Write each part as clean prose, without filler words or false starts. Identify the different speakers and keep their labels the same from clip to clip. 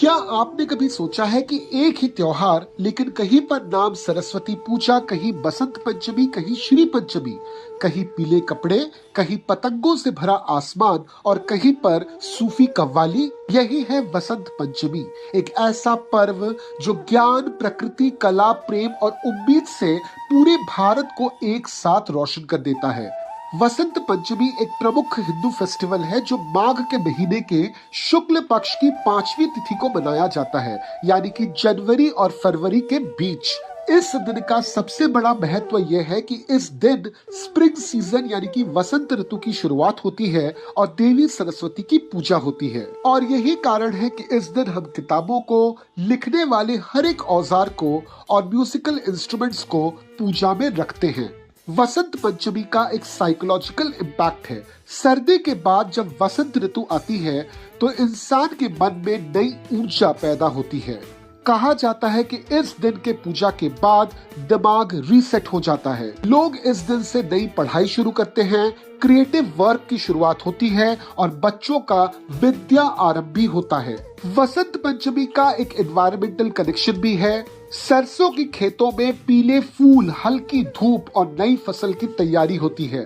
Speaker 1: क्या आपने कभी सोचा है कि एक ही त्योहार लेकिन कहीं पर नाम सरस्वती पूजा, कहीं बसंत पंचमी, कहीं श्री पंचमी, कहीं पीले कपड़े, कहीं पतंगों से भरा आसमान और कहीं पर सूफी कव्वाली। यही है वसंत पंचमी, एक ऐसा पर्व जो ज्ञान, प्रकृति, कला, प्रेम और उम्मीद से पूरे भारत को एक साथ रोशन कर देता है। वसंत पंचमी एक प्रमुख हिंदू फेस्टिवल है जो माघ के महीने के शुक्ल पक्ष की 5वीं तिथि को मनाया जाता है, यानी कि जनवरी और फरवरी के बीच। इस दिन का सबसे बड़ा महत्व यह है कि इस दिन स्प्रिंग सीजन यानी कि वसंत ऋतु की शुरुआत होती है और देवी सरस्वती की पूजा होती है। और यही कारण है कि इस दिन हम किताबों को, लिखने वाले हर एक औजार को और म्यूजिकल इंस्ट्रूमेंट्स को पूजा में रखते हैं। वसंत पंचमी का एक साइकोलॉजिकल इम्पैक्ट है। सर्दी के बाद जब वसंत ऋतु आती है तो इंसान के मन में नई ऊर्जा पैदा होती है। कहा जाता है कि इस दिन के पूजा के बाद दिमाग रीसेट हो जाता है। लोग इस दिन से नई पढ़ाई शुरू करते हैं, क्रिएटिव वर्क की शुरुआत होती है और बच्चों का विद्या आरंभ भी होता है। वसंत पंचमी का एक एनवायरमेंटल कनेक्शन भी है। सरसों की खेतों में पीले फूल, हल्की धूप और नई फसल की तैयारी होती है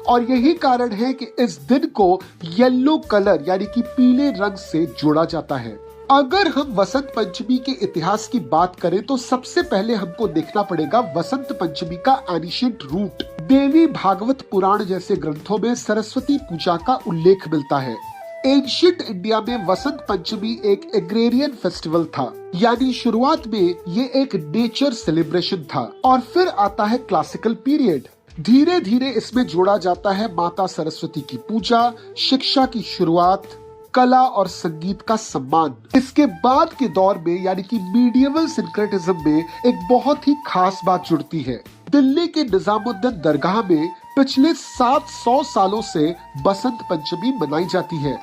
Speaker 1: और यही कारण है कि इस दिन को येलो कलर यानी कि पीले रंग से जोड़ा जाता है। अगर हम वसंत पंचमी के इतिहास की बात करें तो सबसे पहले हमको देखना पड़ेगा वसंत पंचमी का एंशिएंट रूट। देवी भागवत पुराण जैसे ग्रंथों में सरस्वती पूजा का उल्लेख मिलता है। एंशिएंट इंडिया में वसंत पंचमी एक एग्रेरियन फेस्टिवल था, यानी शुरुआत में ये एक नेचर सेलिब्रेशन था और फिर आता है क्लासिकल पीरियड। धीरे धीरे इसमें जोड़ा जाता है माता सरस्वती की पूजा, शिक्षा की शुरुआत, कला और संगीत का सम्मान। इसके बाद के दौर में यानी कि मीडिएवल सिंक्रेटिज्म में एक बहुत ही खास बात जुड़ती है। दिल्ली के निजामुद्दीन दरगाह में पिछले 700 सालों से बसंत पंचमी मनाई जाती है।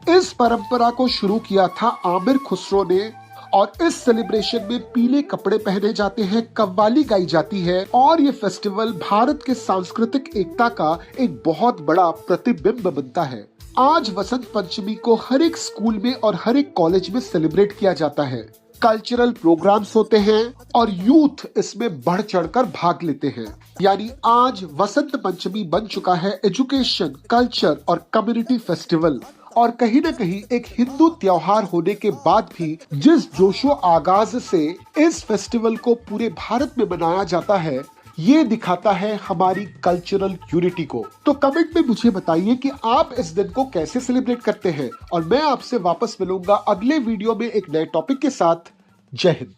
Speaker 1: इस परंपरा को शुरू किया था आमिर खुसरो ने और इस सेलिब्रेशन में पीले कपड़े पहने जाते हैं, कव्वाली गाई जाती है और ये फेस्टिवल भारत के सांस्कृतिक एकता का एक बहुत बड़ा प्रतिबिंब बनता है। आज वसंत पंचमी को हर एक स्कूल में और हर एक कॉलेज में सेलिब्रेट किया जाता है। कल्चरल प्रोग्राम्स होते हैं और यूथ इसमें बढ़ चढ़कर भाग लेते हैं। यानी आज वसंत पंचमी बन चुका है एजुकेशन, कल्चर और कम्युनिटी फेस्टिवल। और कहीं न कहीं एक हिंदू त्योहार होने के बाद भी जिस जोशो आगाज से इस फेस्टिवल को पूरे भारत में मनाया जाता है, ये दिखाता है हमारी कल्चरल यूनिटी को। तो कमेंट में मुझे बताइए कि आप इस दिन को कैसे सेलिब्रेट करते हैं और मैं आपसे वापस मिलूंगा अगले वीडियो में एक नए टॉपिक के साथ। जय हिंद।